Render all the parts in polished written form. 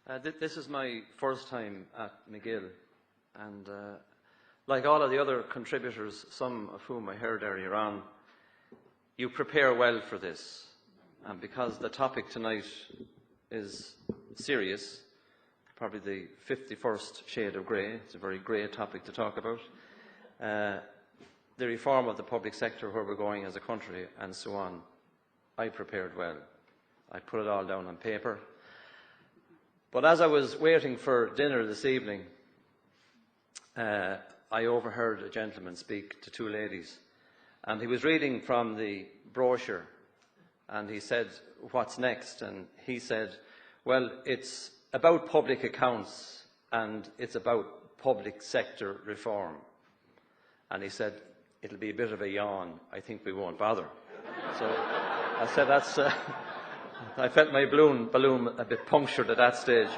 This is my first time at McGill, and like all of the other contributors, some of whom I heard earlier on, you prepare well for this. And because the topic tonight is serious, probably the 51st shade of grey, it's a very grey topic to talk about, the reform of the public sector, where we're going as a country, and so on, I prepared well. I put it all down on paper. But as I was waiting for dinner this evening, I overheard a gentleman speak to two ladies, and he was reading from the brochure, and he said, "What's next?" And he said, "Well, it's about public accounts and it's about public sector reform." And he said, "It'll be a bit of a yawn. I think we won't bother." So I said, that's... I felt my balloon a bit punctured at that stage.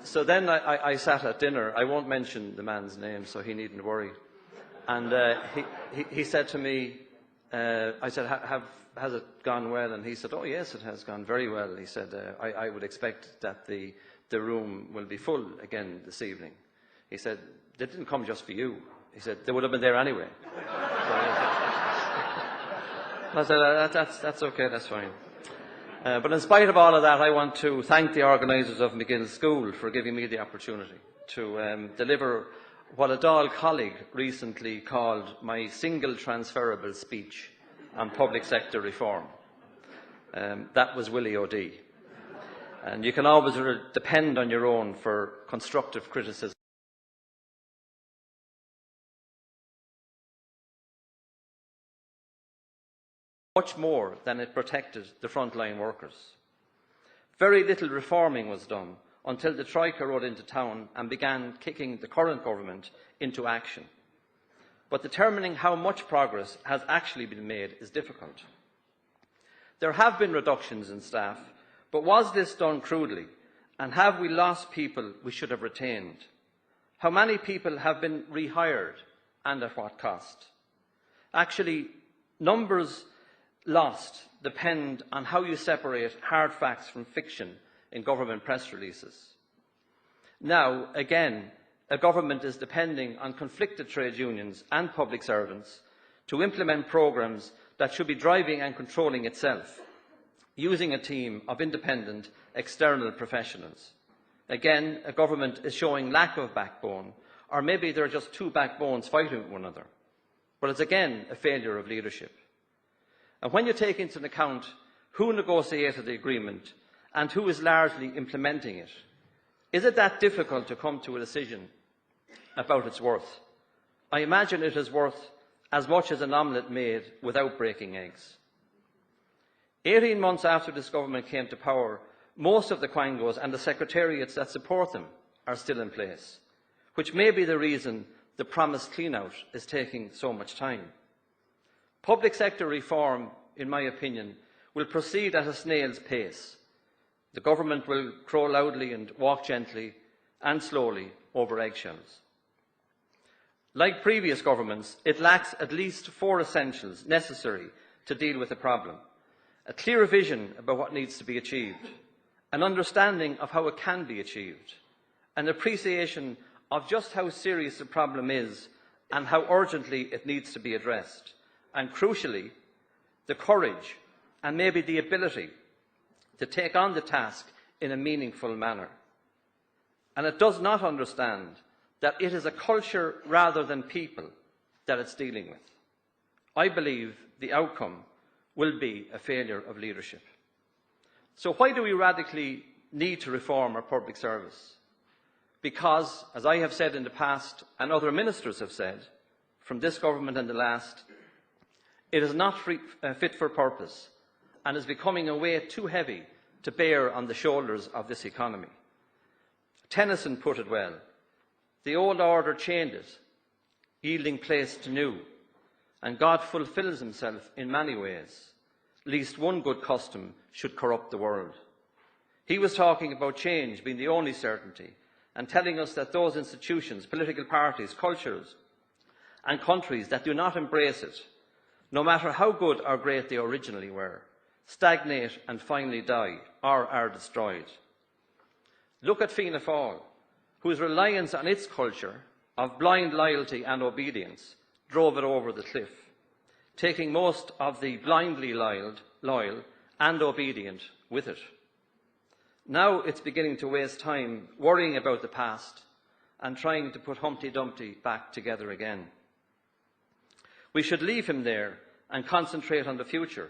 So then I sat at dinner. I won't mention the man's name, so he needn't worry. And he said to me, I said, has it gone well? And he said, "Oh yes, it has gone very well." He said, I would expect that the room will be full again this evening. He said, "They didn't come just for you." He said, "They would have been there anyway." I said, that's okay, that's fine. But in spite of all of that, I want to thank the organisers of McGill School for giving me the opportunity to deliver what a Dáil colleague recently called my single transferable speech on public sector reform. That was Willie O'D. And you can always depend on your own for constructive criticism. Much more than it protected the frontline workers. Very little reforming was done until the Troika rode into town and began kicking the current government into action. But determining how much progress has actually been made is difficult. There have been reductions in staff, but was this done crudely? And have we lost people we should have retained? How many people have been rehired, and at what cost? Actually, numbers lost depend on how you separate hard facts from fiction in government press releases. Now, again, a government is depending on conflicted trade unions and public servants to implement programmes that should be driving and controlling itself, using a team of independent external professionals. Again, a government is showing lack of backbone, or maybe there are just two backbones fighting with one another. But it's again a failure of leadership. And when you take into account who negotiated the agreement and who is largely implementing it, is it that difficult to come to a decision about its worth? I imagine it is worth as much as an omelette made without breaking eggs. 18 months after this government came to power, most of the quangos and the secretariats that support them are still in place, which may be the reason the promised clean-out is taking so much time. Public sector reform, in my opinion, will proceed at a snail's pace. The government will crow loudly and walk gently and slowly over eggshells. Like previous governments, it lacks at least 4 essentials necessary to deal with the problem: a clear vision about what needs to be achieved, an understanding of how it can be achieved, an appreciation of just how serious the problem is and how urgently it needs to be addressed, and crucially, the courage and maybe the ability to take on the task in a meaningful manner. And it does not understand that it is a culture rather than people that it's dealing with. I believe the outcome will be a failure of leadership. So why do we radically need to reform our public service? Because, as I have said in the past and other ministers have said, from this government and the last, it is not fit for purpose and is becoming a weight too heavy to bear on the shoulders of this economy. Tennyson put it well: "The old order changes, yielding place to new, and God fulfills himself in many ways, lest one good custom should corrupt the world." He was talking about change being the only certainty and telling us that those institutions, political parties, cultures and countries that do not embrace it, no matter how good or great they originally were, stagnate and finally die or are destroyed. Look at Fianna Fáil, whose reliance on its culture of blind loyalty and obedience drove it over the cliff, taking most of the blindly loyal and obedient with it. Now it's beginning to waste time worrying about the past and trying to put Humpty Dumpty back together again. We should leave him there and concentrate on the future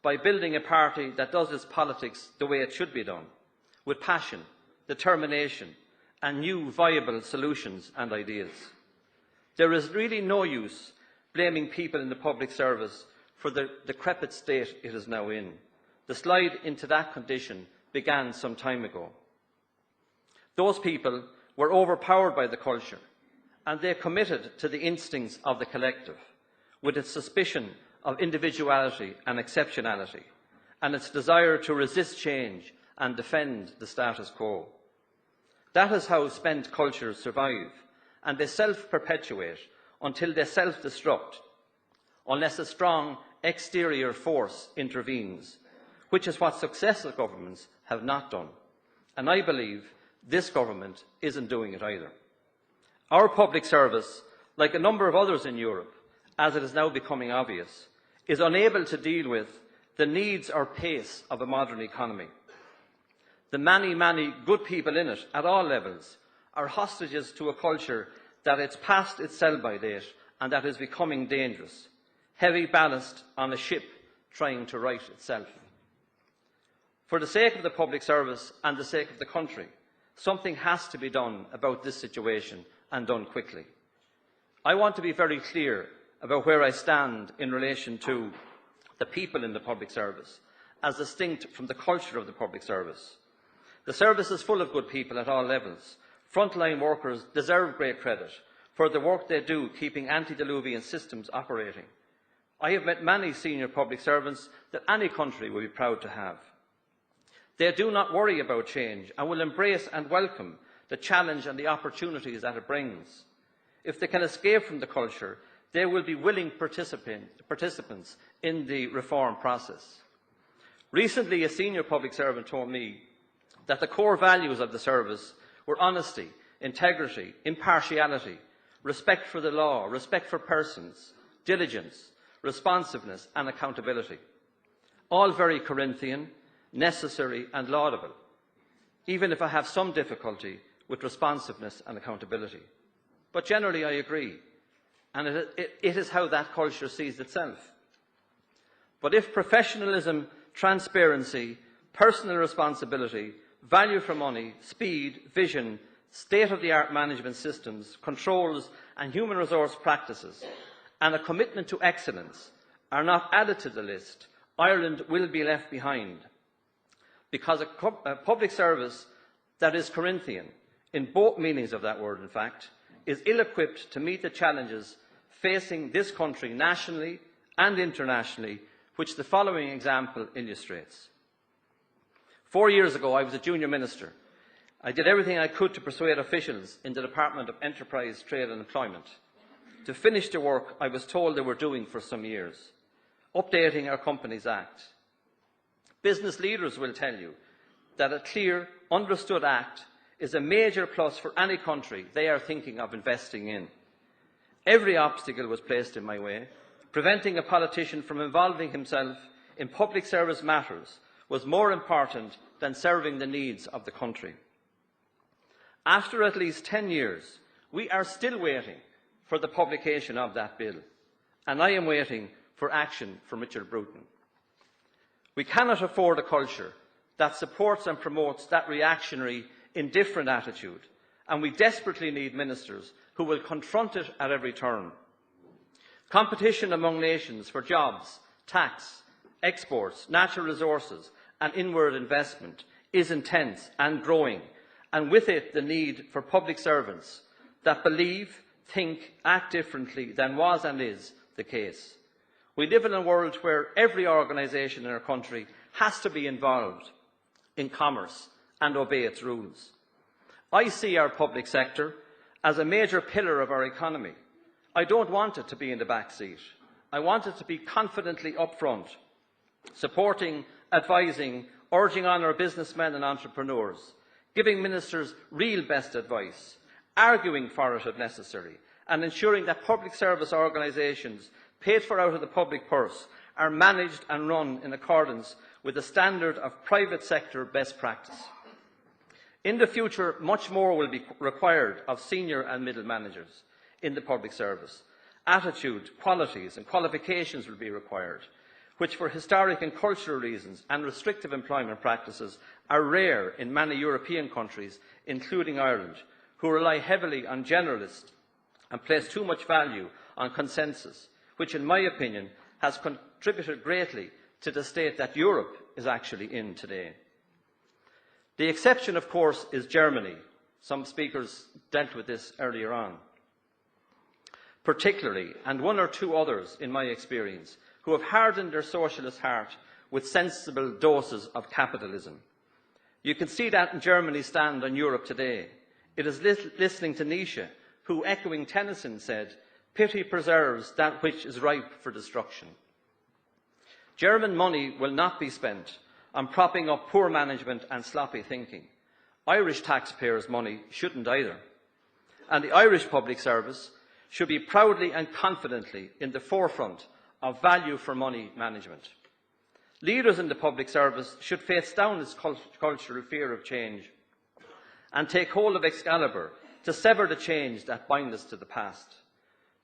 by building a party that does its politics the way it should be done, with passion, determination and new viable solutions and ideas. There is really no use blaming people in the public service for the decrepit state it is now in. The slide into that condition began some time ago. Those people were overpowered by the culture, and they committed to the instincts of the collective, with its suspicion of individuality and exceptionality, and its desire to resist change and defend the status quo. That is how spent cultures survive, and they self-perpetuate until they self-destruct, unless a strong exterior force intervenes, which is what successive governments have not done. And I believe this government isn't doing it either. Our public service, like a number of others in Europe, as it is now becoming obvious, is unable to deal with the needs or pace of a modern economy. The many, many good people in it, at all levels, are hostages to a culture that is past its sell-by date and that is becoming dangerous, heavy ballast on a ship trying to right itself. For the sake of the public service and the sake of the country, something has to be done about this situation, and done quickly. I want to be very clear about where I stand in relation to the people in the public service, as distinct from the culture of the public service. The service is full of good people at all levels. Frontline workers deserve great credit for the work they do keeping antediluvian systems operating. I have met many senior public servants that any country would be proud to have. They do not worry about change and will embrace and welcome the challenge and the opportunities that it brings. If they can escape from the culture, they will be willing participants in the reform process. Recently, a senior public servant told me that the core values of the service were honesty, integrity, impartiality, respect for the law, respect for persons, diligence, responsiveness and accountability. All very Corinthian, necessary and laudable, even if I have some difficulty with responsiveness and accountability. But generally I agree, and it is how that culture sees itself. But if professionalism, transparency, personal responsibility, value for money, speed, vision, state-of-the-art management systems, controls and human resource practices, and a commitment to excellence are not added to the list, Ireland will be left behind. Because a public service that is Corinthian, in both meanings of that word in fact, is ill-equipped to meet the challenges facing this country nationally and internationally, which the following example illustrates. 4 years ago, I was a junior minister. I did everything I could to persuade officials in the Department of Enterprise, Trade and Employment to finish the work I was told they were doing for some years, updating our Companies Act. Business leaders will tell you that a clear, understood act is a major plus for any country they are thinking of investing in. Every obstacle was placed in my way. Preventing a politician from involving himself in public service matters was more important than serving the needs of the country. After at least 10 years, we are still waiting for the publication of that bill, and I am waiting for action from Richard Bruton. We cannot afford a culture that supports and promotes that reactionary, indifferent attitude, and we desperately need ministers who will confront it at every turn. Competition among nations for jobs, tax, exports, natural resources and inward investment is intense and growing, and with it the need for public servants that believe, think, act differently than was and is the case. We live in a world where every organisation in our country has to be involved in commerce and obey its rules. I see our public sector as a major pillar of our economy. I don't want it to be in the back seat. I want it to be confidently up front, supporting, advising, urging on our businessmen and entrepreneurs, giving ministers real best advice, arguing for it if necessary, and ensuring that public service organisations paid for out of the public purse are managed and run in accordance with the standard of private sector best practice. In the future, much more will be required of senior and middle managers in the public service. Attitude, qualities and qualifications will be required, which for historic and cultural reasons and restrictive employment practices are rare in many European countries, including Ireland, who rely heavily on generalists and place too much value on consensus, which in my opinion has contributed greatly to the state that Europe is actually in today. The exception, of course, is Germany. Some speakers dealt with this earlier on. Particularly, and one or two others in my experience, who have hardened their socialist heart with sensible doses of capitalism. You can see that in Germany's stand on Europe today. It is listening to Nietzsche, who, echoing Tennyson, said, "Pity preserves that which is ripe for destruction." German money will not be spent on propping up poor management and sloppy thinking. Irish taxpayers' money shouldn't either. And the Irish public service should be proudly and confidently in the forefront of value for money management. Leaders in the public service should face down this cultural fear of change and take hold of Excalibur to sever the chains that bind us to the past.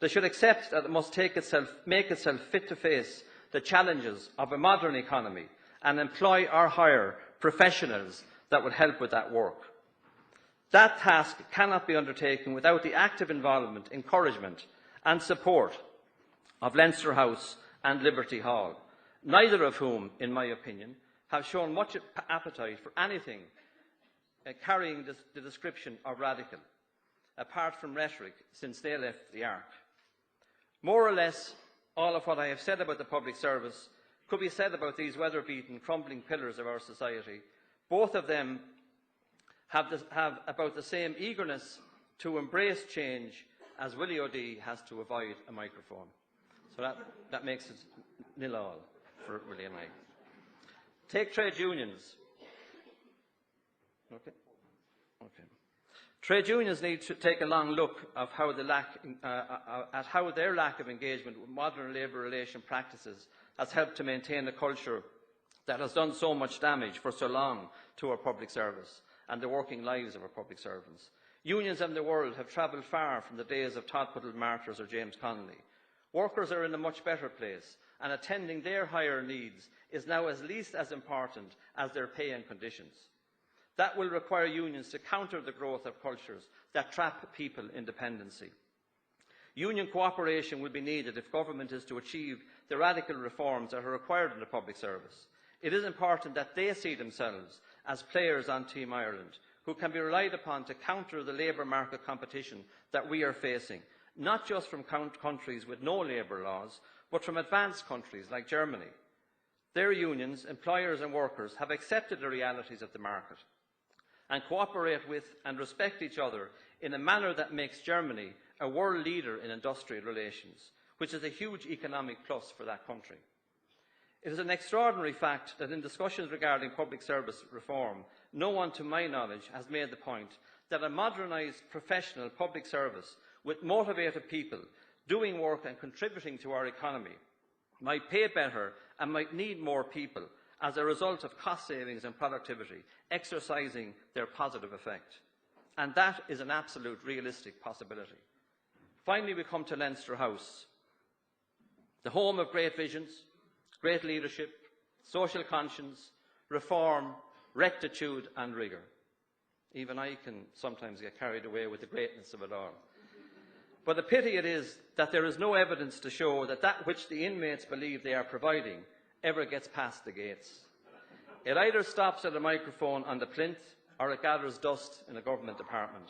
They should accept that it must make itself fit to face the challenges of a modern economy and employ or hire professionals that would help with that work. That task cannot be undertaken without the active involvement, encouragement and support of Leinster House and Liberty Hall, neither of whom, in my opinion, have shown much appetite for anything carrying the description of radical, apart from rhetoric, since they left the Ark. More or less, all of what I have said about the public service could be said about these weather-beaten, crumbling pillars of our society. Both of them have about the same eagerness to embrace change as Willie O'D has to avoid a microphone. So that makes it 0-0 for Willie and I. Take trade unions. Okay. Trade unions need to take a long look at how their lack of engagement with modern labour relation practices has helped to maintain a culture that has done so much damage for so long to our public service and the working lives of our public servants. Unions in the world have travelled far from the days of Todd Puddle Martyrs or James Connolly. Workers are in a much better place, and attending their higher needs is now at least as important as their pay and conditions. That will require unions to counter the growth of cultures that trap people in dependency. Union cooperation will be needed if government is to achieve the radical reforms that are required in the public service. It is important that they see themselves as players on Team Ireland, who can be relied upon to counter the labour market competition that we are facing, not just from countries with no labour laws, but from advanced countries like Germany. Their unions, employers and workers have accepted the realities of the market and cooperate with and respect each other in a manner that makes Germany a world leader in industrial relations, which is a huge economic plus for that country. It is an extraordinary fact that in discussions regarding public service reform, no one, to my knowledge, has made the point that a modernised professional public service with motivated people doing work and contributing to our economy might pay better and might need more people as a result of cost savings and productivity exercising their positive effect. And that is an absolute realistic possibility. Finally, we come to Leinster House, the home of great visions, great leadership, social conscience, reform, rectitude and rigour. Even I can sometimes get carried away with the greatness of it all. But the pity it is that there is no evidence to show that that which the inmates believe they are providing ever gets past the gates. It either stops at a microphone on the plinth or it gathers dust in a government department.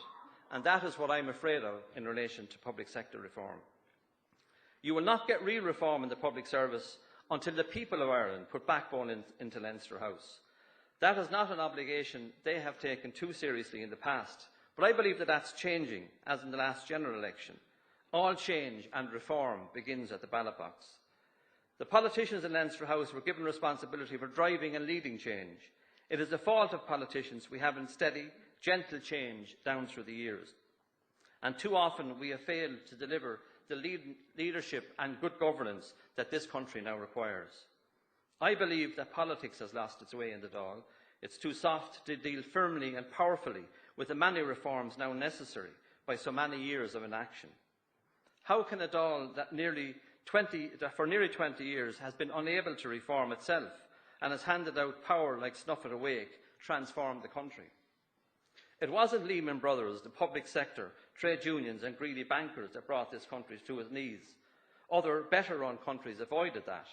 And that is what I'm afraid of in relation to public sector reform. You will not get real reform in the public service until the people of Ireland put backbone into Leinster House. That is not an obligation they have taken too seriously in the past, but I believe that that's changing, as in the last general election. All change and reform begins at the ballot box. The politicians in Leinster House were given responsibility for driving and leading change. It is the fault of politicians we haven't steady, gentle change down through the years. And too often we have failed to deliver the leadership and good governance that this country now requires. I believe that politics has lost its way in the Dáil. It's too soft to deal firmly and powerfully with the many reforms now necessary by so many years of inaction. How can a Dáil that for nearly 20 years has been unable to reform itself and has handed out power like snuff at a wake transform the country? It wasn't Lehman Brothers, the public sector, trade unions and greedy bankers that brought this country to its knees. Other, better-run countries avoided that.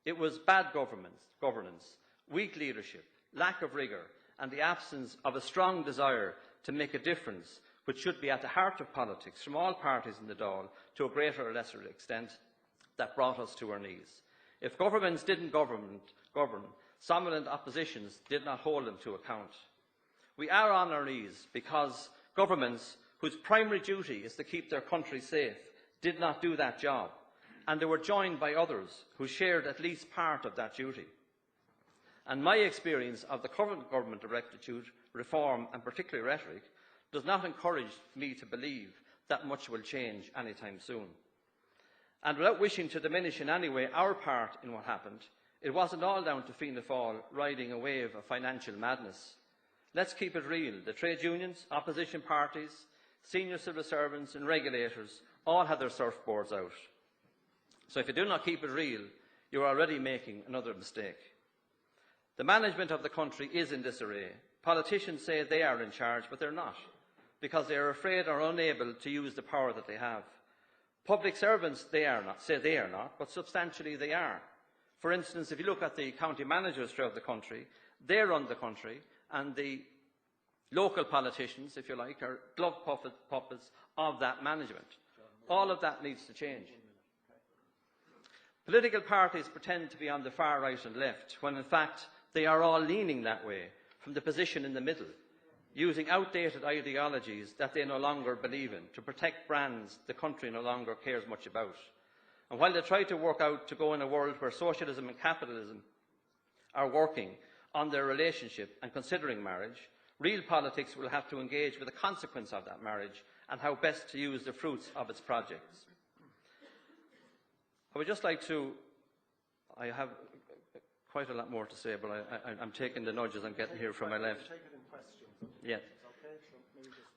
It was bad governance, weak leadership, lack of rigour and the absence of a strong desire to make a difference, which should be at the heart of politics from all parties in the Dáil to a greater or lesser extent, that brought us to our knees. If governments didn't govern, somnolent oppositions did not hold them to account. We are on our knees because governments whose primary duty is to keep their country safe did not do that job, and they were joined by others who shared at least part of that duty. And my experience of the current government of rectitude, reform and particularly rhetoric does not encourage me to believe that much will change anytime soon. And without wishing to diminish in any way our part in what happened, it wasn't all down to Fianna Fáil riding a wave of financial madness. Let's keep it real. The trade unions, opposition parties, senior civil servants and regulators all had their surfboards out. So if you do not keep it real, you are already making another mistake. The management of the country is in disarray. Politicians say they are in charge, but they're not, because they are afraid or unable to use the power that they have. Public servants say they are not, but substantially they are. For instance, if you look at the county managers throughout the country, they run the country, and the local politicians, if you like, are glove puppets of that management. All of that needs to change. Political parties pretend to be on the far right and left, when in fact they are all leaning that way, from the position in the middle, using outdated ideologies that they no longer believe in, to protect brands the country no longer cares much about. And while they try to work out to go in a world where socialism and capitalism are working on their relationship and considering marriage, real politics will have to engage with the consequence of that marriage and how best to use the fruits of its projects. I would just like to, I have quite a lot more to say, but I'm taking the nudges I'm getting here from my left. Take it in questions. Yeah.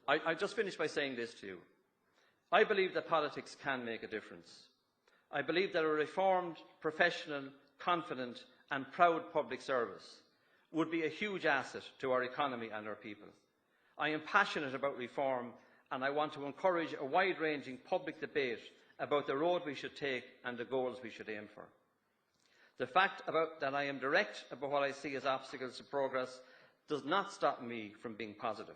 Okay? I just finished by saying this to you. I believe that politics can make a difference. I believe that a reformed, professional, confident and proud public service would be a huge asset to our economy and our people. I am passionate about reform, and I want to encourage a wide-ranging public debate about the road we should take and the goals we should aim for. The fact that I am direct about what I see as obstacles to progress does not stop me from being positive.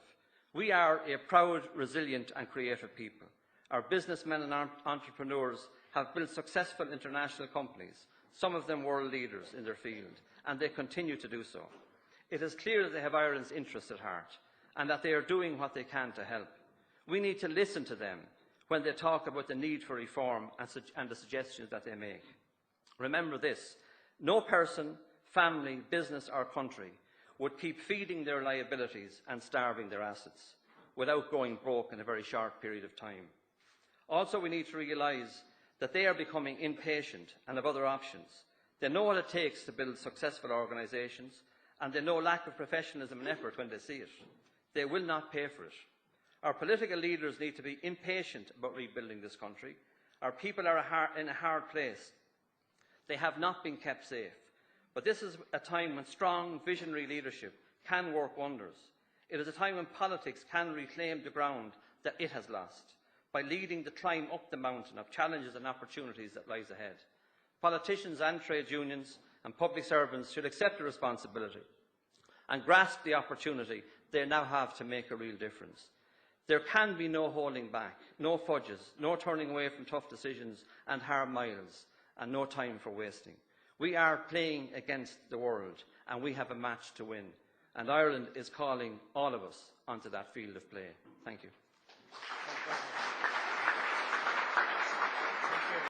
We are a proud, resilient and creative people. Our businessmen and entrepreneurs have built successful international companies, some of them world leaders in their field, and they continue to do so. It is clear that they have Ireland's interests at heart and that they are doing what they can to help. We need to listen to them when they talk about the need for reform and the suggestions that they make. Remember this: no person, family, business or country would keep feeding their liabilities and starving their assets without going broke in a very short period of time. Also, we need to realise that they are becoming impatient and have other options. They know what it takes to build successful organisations, and they know lack of professionalism and effort when they see it. They will not pay for it. Our political leaders need to be impatient about rebuilding this country. Our people are in a hard place. They have not been kept safe. But this is a time when strong, visionary leadership can work wonders. It is a time when politics can reclaim the ground that it has lost by leading the climb up the mountain of challenges and opportunities that lies ahead. Politicians and trade unions and public servants should accept the responsibility and grasp the opportunity they now have to make a real difference. There can be no holding back, no fudges, no turning away from tough decisions and hard miles, and no time for wasting. We are playing against the world, and we have a match to win. And Ireland is calling all of us onto that field of play. Thank you.